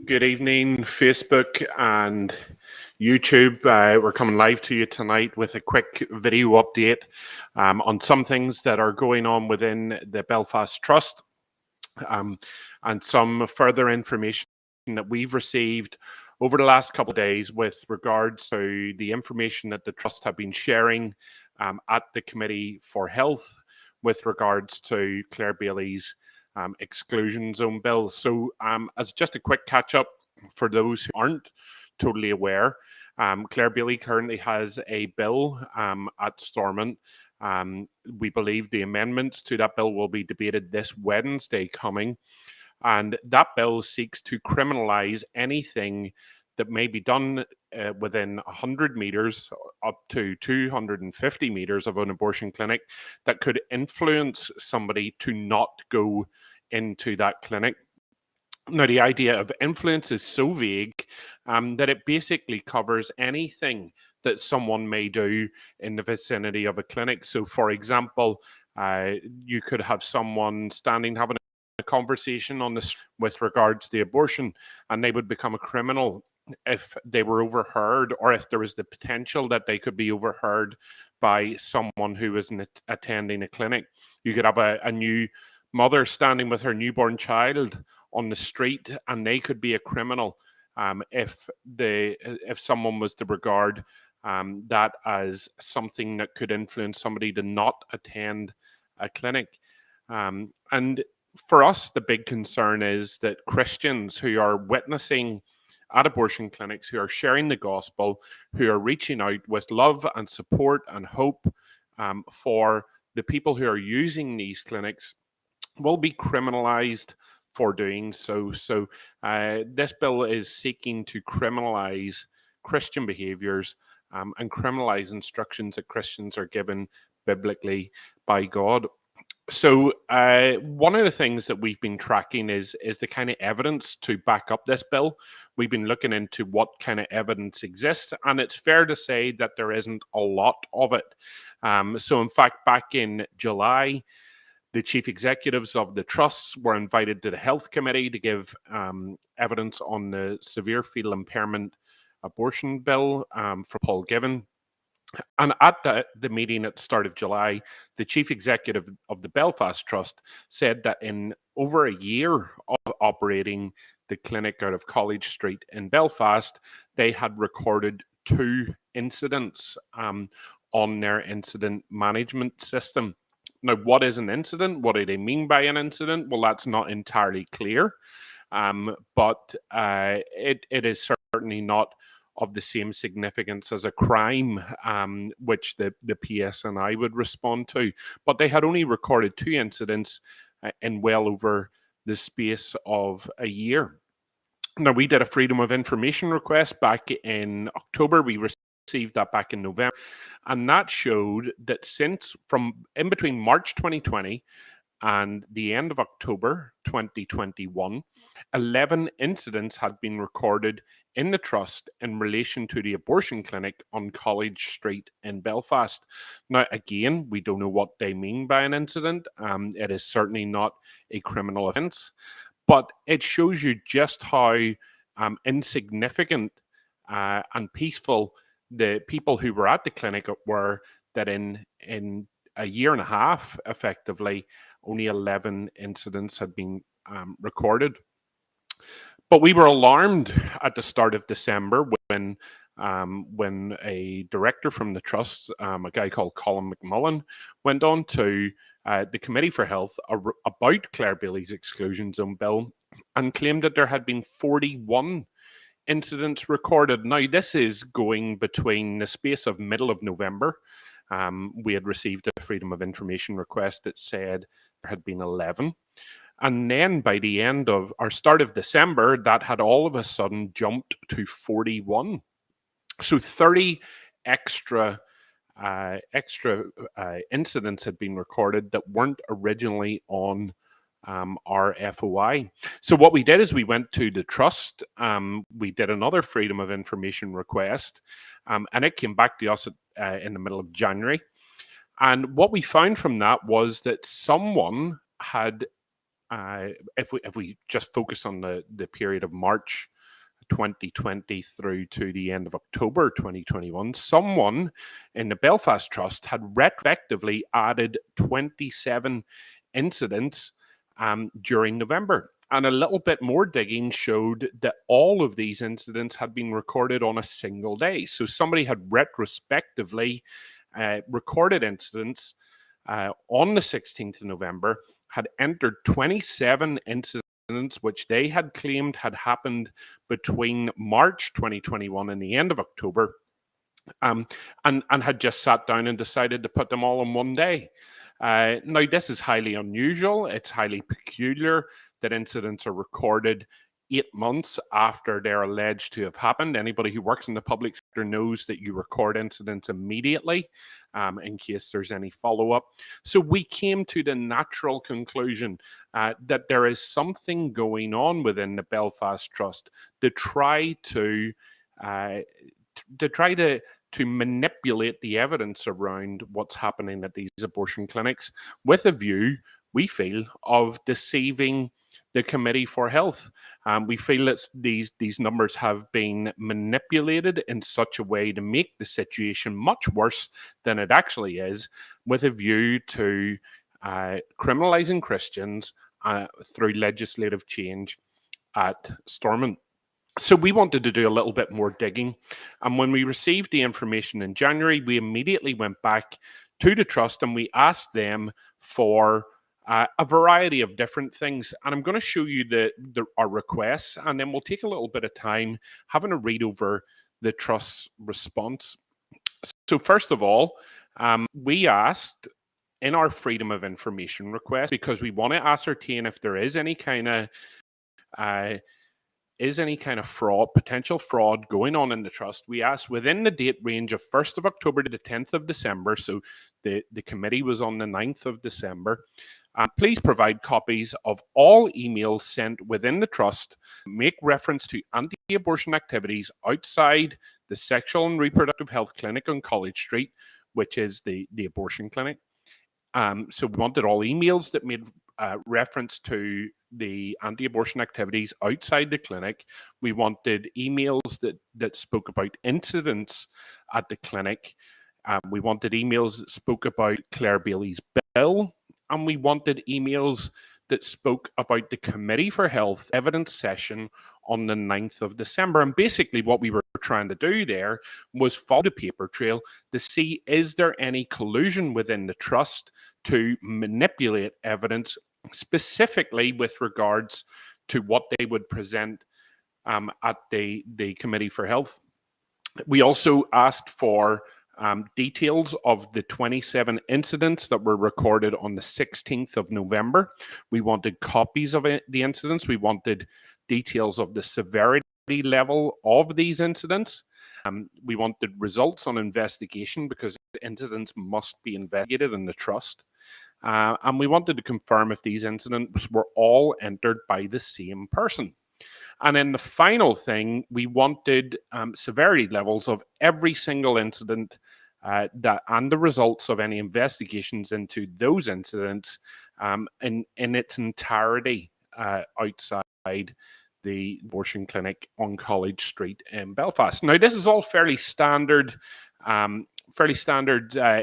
Good evening, Facebook and YouTube. We're coming live to you tonight with a quick video update on some things that are going on within the Belfast Trust and some further information that we've received over the last couple of days with regards to the information that the Trust have been sharing at the Committee for Health with regards to Claire Bailey's exclusion zone bill. So as just a quick catch up for those who aren't totally aware, Claire Bailey currently has a bill at Stormont. We believe the amendments to that bill will be debated this Wednesday coming, and that bill seeks to criminalise anything that may be done within 100 metres up to 250 metres of an abortion clinic that could influence somebody to not go into that clinic. Now, the idea of influence is so vague that it basically covers anything that someone may do in the vicinity of a clinic. So, for example, you could have someone standing having a conversation on this with regards to the abortion, and they would become a criminal if they were overheard, or if there was the potential that they could be overheard by someone who isn't attending a clinic. You could have a new mother standing with her newborn child on the street, and they could be a criminal if someone was to regard that as something that could influence somebody to not attend a clinic. And for us, the big concern is that Christians who are witnessing at abortion clinics, who are sharing the gospel, who are reaching out with love and support and hope for the people who are using these clinics, will be criminalized for doing so. So this bill is seeking to criminalize Christian behaviors and criminalize instructions that Christians are given biblically by God. So one of the things that we've been tracking is the kind of evidence to back up this bill. We've been looking into what kind of evidence exists, and it's fair to say that there isn't a lot of it. So in fact, back in July, the chief executives of the trusts were invited to the health committee to give evidence on the severe fetal impairment abortion bill for Paul Given. And at the meeting at the start of July, the chief executive of the Belfast Trust said that in over a year of operating the clinic out of College Street in Belfast, they had recorded 2 incidents on their incident management system. Now, what is an incident? What do they mean by an incident? Well, that's not entirely clear, but it is certainly not of the same significance as a crime, which the PSNI would respond to. But they had only recorded 2 incidents in well over the space of a year. Now, we did a Freedom of Information request back in October. We received that back in November, and that showed that since from in between March 2020 and the end of October 2021, 11 incidents had been recorded in the trust in relation to the abortion clinic on College Street in Belfast. Now, again, we don't know what they mean by an incident. It is certainly not a criminal offence, but it shows you just how insignificant and peaceful the people who were at the clinic were, that in a year and a half, effectively, only 11 incidents had been recorded. But we were alarmed at the start of December when a director from the trust, a guy called Colin McMullen, went on to the Committee for Health about Claire Bailey's exclusion zone bill and claimed that there had been 41 incidents recorded. Now, this is going between the space of middle of November. We had received a Freedom of Information request that said there had been 11. And then by the end of our start of December, that had all of a sudden jumped to 41. So 30 extra incidents had been recorded that weren't originally on our FOI. So what we did is we went to the trust, we did another Freedom of Information request, and it came back to us in the middle of January. And what we found from that was that someone had if we just focus on the period of March 2020 through to the end of October 2021, someone in the Belfast Trust had retrospectively added 27 incidents during November. And a little bit more digging showed that all of these incidents had been recorded on a single day. So somebody had retrospectively recorded incidents on the 16th of November, had entered 27 incidents which they had claimed had happened between March 2021 and the end of October, and had just sat down and decided to put them all in one day. Now, this is highly unusual. It's highly peculiar that incidents are recorded 8 months after they're alleged to have happened. Anybody who works in the public sector knows that you record incidents immediately in case there's any follow-up. So we came to the natural conclusion that there is something going on within the Belfast Trust to try to manipulate the evidence around what's happening at these abortion clinics with a view, we feel, of deceiving the Committee for Health. We feel that these numbers have been manipulated in such a way to make the situation much worse than it actually is, with a view to criminalising Christians through legislative change at Stormont. So we wanted to do a little bit more digging. And when we received the information in January, we immediately went back to the Trust and we asked them for a variety of different things. And I'm going to show you our requests, and then we'll take a little bit of time having a read over the Trust's response. So first of all, we asked in our Freedom of Information request, because we want to ascertain if there is any kind of fraud, potential fraud going on in the Trust. We asked within the date range of 1st of October to the 10th of December, so the committee was on the 9th of December, please provide copies of all emails sent within the Trust, make reference to anti-abortion activities outside the Sexual and Reproductive Health Clinic on College Street, which is the abortion clinic. So we wanted all emails that made reference to the anti-abortion activities outside the clinic. We wanted emails that spoke about incidents at the clinic. We wanted emails that spoke about Claire Bailey's bill, and we wanted emails that spoke about the Committee for Health evidence session on the 9th of December. And basically what we were trying to do there was follow the paper trail to see, is there any collusion within the Trust to manipulate evidence, specifically with regards to what they would present at the Committee for Health. We also asked for details of the 27 incidents that were recorded on the 16th of November. We wanted copies of the incidents. We wanted details of the severity level of these incidents. We wanted results on investigation, because incidents must be investigated in the Trust. And we wanted to confirm if these incidents were all entered by the same person. And then the final thing, we wanted severity levels of every single incident and the results of any investigations into those incidents in its entirety outside the abortion clinic on College Street in Belfast. Now, this is all fairly standard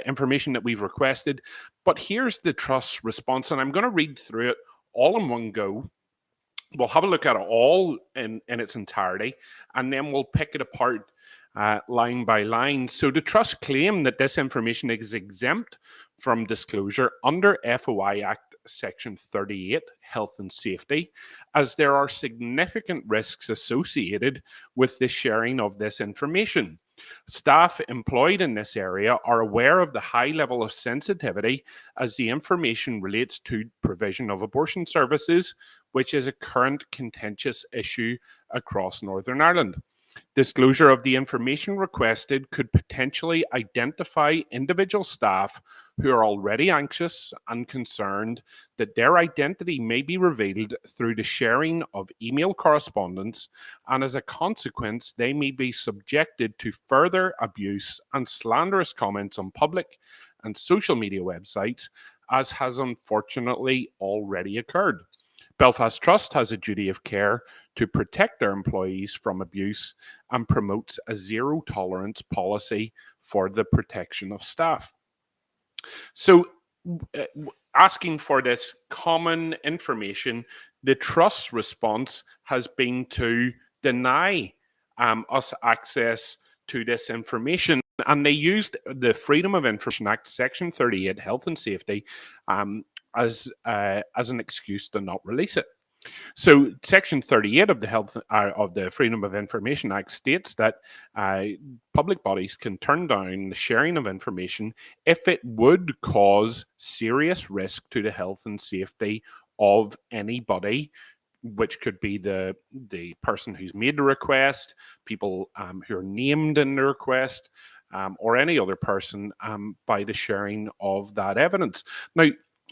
information that we've requested, but here's the Trust's response, and I'm going to read through it all in one go. We'll have a look at it all in its entirety, and then we'll pick it apart line by line. So the Trust claim that this information is exempt from disclosure under FOI Act Section 38, Health and Safety, as there are significant risks associated with the sharing of this information. Staff employed in this area are aware of the high level of sensitivity as the information relates to provision of abortion services, which is a current contentious issue across Northern Ireland. Disclosure of the information requested could potentially identify individual staff who are already anxious and concerned that their identity may be revealed through the sharing of email correspondence, and as a consequence, they may be subjected to further abuse and slanderous comments on public and social media websites, as has unfortunately already occurred. Belfast Trust has a duty of care to protect their employees from abuse and promotes a zero tolerance policy for the protection of staff. So, asking for this common information, the Trust's response has been to deny us access to this information. And they used the Freedom of Information Act, Section 38, Health and Safety, as an excuse to not release it. So, Section 38 of the Freedom of Information Act states that public bodies can turn down the sharing of information if it would cause serious risk to the health and safety of anybody, which could be the person who's made the request, people who are named in the request, or any other person by the sharing of that evidence. Now,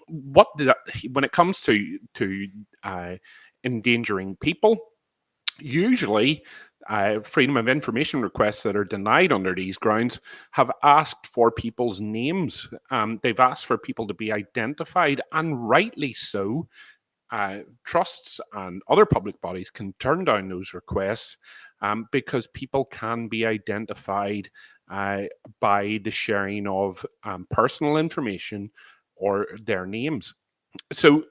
when it comes to endangering people, usually freedom of information requests that are denied under these grounds have asked for people's names. They've asked for people to be identified, and rightly so. Trusts and other public bodies can turn down those requests because people can be identified by the sharing of personal information or their names. So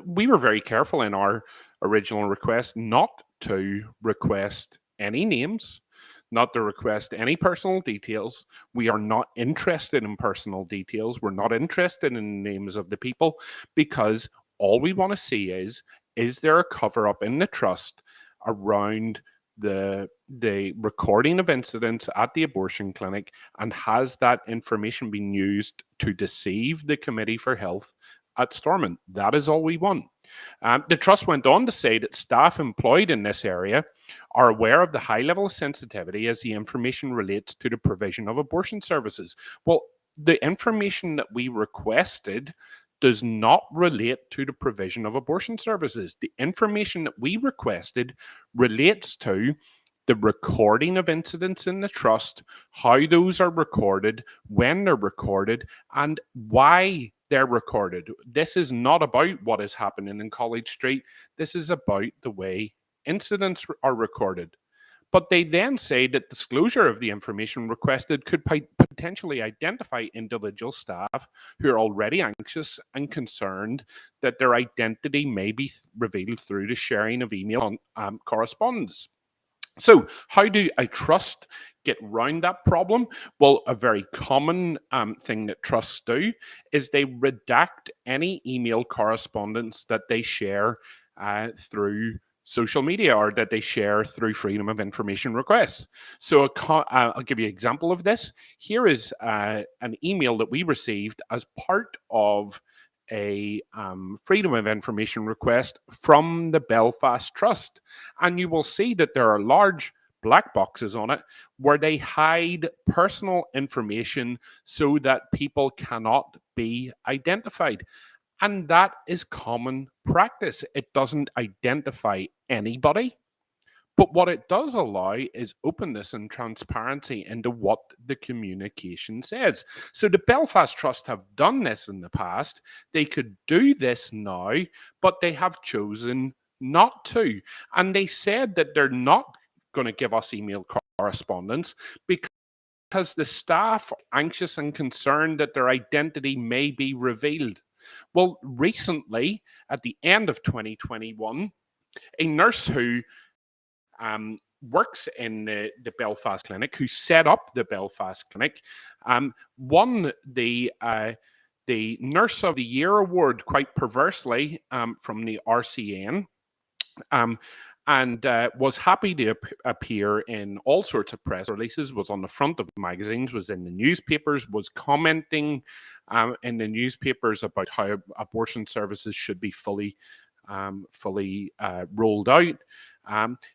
we were very careful in our original request not to request any names, not to request any personal details. We are not interested in personal details. We're not interested in the names of the people, because all we want to see is there a cover up in the Trust around the recording of incidents at the abortion clinic, and has that information been used to deceive the Committee for Health at Stormont? That is all we want. The Trust went on to say that staff employed in this area are aware of the high level of sensitivity as the information relates to the provision of abortion services. Well, the information that we requested does not relate to the provision of abortion services. The information that we requested relates to the recording of incidents in the Trust, how those are recorded, when they're recorded, and why they're recorded. This is not about what is happening in College Street. This is about the way incidents are recorded. But they then say that disclosure of the information requested could potentially identify individual staff who are already anxious and concerned that their identity may be revealed through the sharing of email correspondence. So, how do a trust get round that problem? Well, a very common thing that trusts do is they redact any email correspondence that they share through social media, or that they share through freedom of information requests. So I'll give you an example of this. Here is an email that we received as part of a freedom of information request from the Belfast Trust. And you will see that there are large black boxes on it where they hide personal information so that people cannot be identified. And that is common practice. It doesn't identify anybody. But what it does allow is openness and transparency into what the communication says. So the Belfast Trust have done this in the past. They could do this now, but they have chosen not to. And they said that they're not going to give us email correspondence because the staff are anxious and concerned that their identity may be revealed. Well, recently, at the end of 2021, a nurse who works in the Belfast Clinic, who set up the Belfast Clinic, won the Nurse of the Year award, quite perversely, from the RCN. And was happy to appear in all sorts of press releases, was on the front of magazines, was in the newspapers, was commenting in the newspapers about how abortion services should be fully rolled out.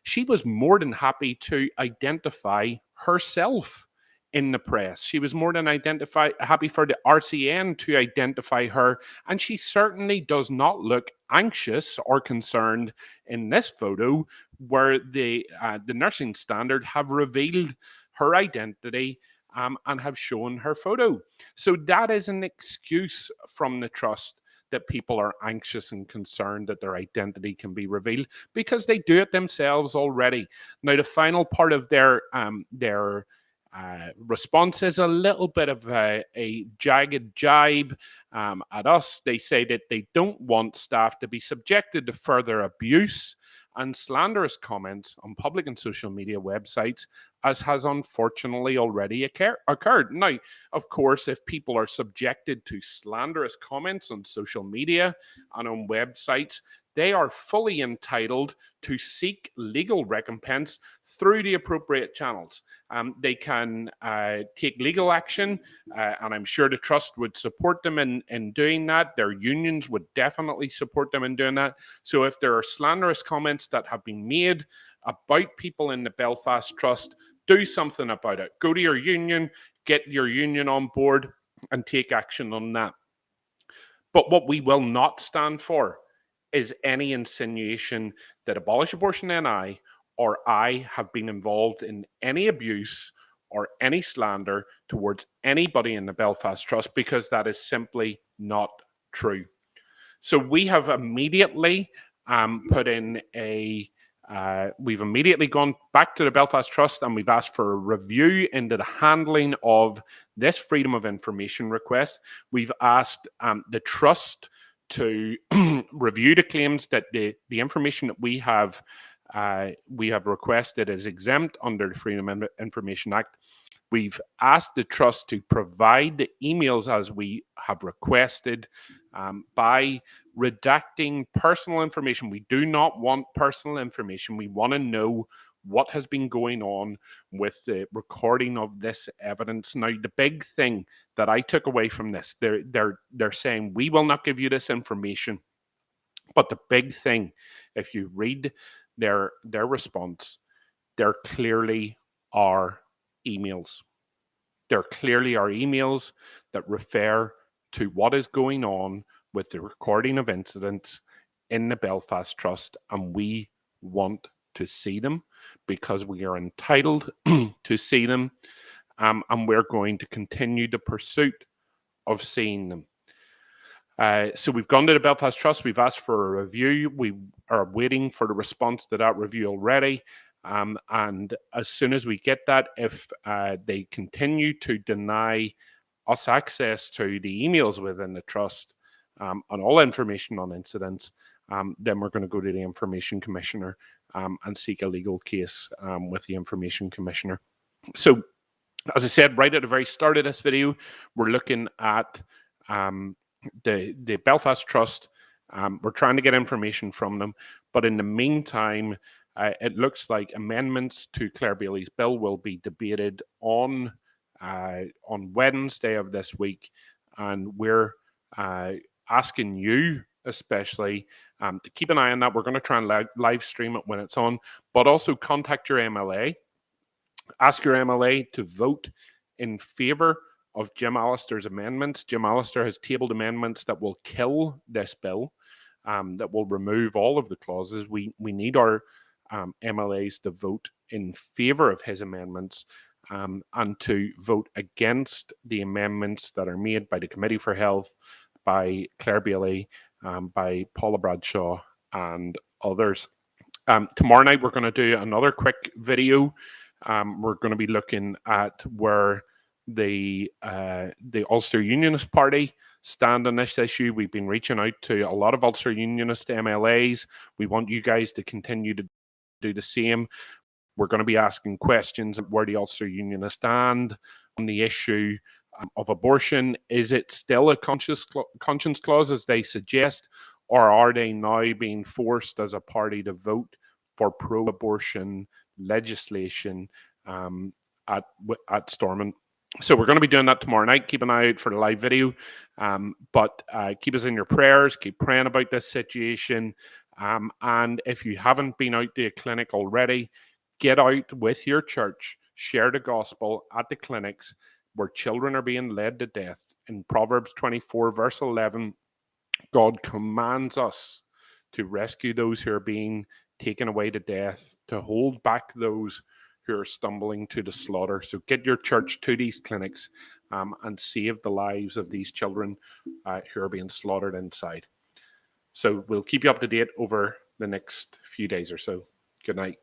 She was more than happy to identify herself in the press. She was more than happy for the RCN to identify her, and she certainly does not look anxious or concerned in this photo, where the Nursing Standard have revealed her identity and have shown her photo. So that is an excuse from the Trust that people are anxious and concerned that their identity can be revealed, because they do it themselves already. Now, the final part of their response is a little bit of a jagged jibe at us. They say that they don't want staff to be subjected to further abuse and slanderous comments on public and social media websites, as has unfortunately already occurred. Now, of course, if people are subjected to slanderous comments on social media and on websites, they are fully entitled to seek legal recompense through the appropriate channels. They can take legal action, and I'm sure the trust would support them in doing that. Their unions would definitely support them in doing that. So if there are slanderous comments that have been made about people in the Belfast Trust, do something about it. Go to your union, get your union on board, and take action on that. But what we will not stand for is any insinuation that Abolish Abortion NI or I have been involved in any abuse or any slander towards anybody in the Belfast Trust, because that is simply not true. So we have immediately we've immediately gone back to the Belfast Trust and we've asked for a review into the handling of this Freedom of Information request. We've asked the Trust to review the claims that the information that we have requested is exempt under the Freedom of Information Act. We've asked the Trust to provide the emails as we have requested by redacting personal information. We do not want personal information. We want to know what has been going on with the recording of this evidence. Now, the big thing that I took away from this, they're saying, we will not give you this information. But the big thing, if you read their response, there clearly are emails. There clearly are emails that refer to what is going on with the recording of incidents in the Belfast Trust, and we want to see them because we are entitled to see them, and we're going to continue the pursuit of seeing them. So we've gone to the Belfast Trust, we've asked for a review, we are waiting for the response to that review already. And as soon as we get that, if they continue to deny us access to the emails within the trust and all information on incidents, then we're going to go to the Information Commissioner and seek a legal case with the Information Commissioner. So, as I said right at the very start of this video, we're looking at the Belfast Trust. We're trying to get information from them, but in the meantime, it looks like amendments to Claire Bailey's bill will be debated on Wednesday of this week, and we're asking you especially to keep an eye on that. We're going to try and live stream it when it's on, but also contact your MLA. Ask your MLA to vote in favour of Jim Allister's amendments. Jim Allister has tabled amendments that will kill this bill, that will remove all of the clauses. We need our MLAs to vote in favour of his amendments and to vote against the amendments that are made by the Committee for Health, by Claire Bailey, by Paula Bradshaw and others. Tomorrow night we're going to do another quick video. We're going to be looking at where the Ulster Unionist Party stand on this issue. We've been reaching out to a lot of Ulster Unionist MLAs. We want you guys to continue to do the same. We're going to be asking questions of where the Ulster Unionists stand on the issue of abortion. Is it still a conscience clause, as they suggest, or are they now being forced as a party to vote for pro-abortion legislation at Stormont? So we're going to be doing that tomorrow night. Keep an eye out for the live video, but keep us in your prayers. Keep praying about this situation. And if you haven't been out to a clinic already, get out with your church. Share the gospel at the clinics where children are being led to death. In Proverbs 24, verse 11, God commands us to rescue those who are being taken away to death, to hold back those who are stumbling to the slaughter. So get your church to these clinics and save the lives of these children who are being slaughtered inside. So we'll keep you up to date over the next few days or so. Good night.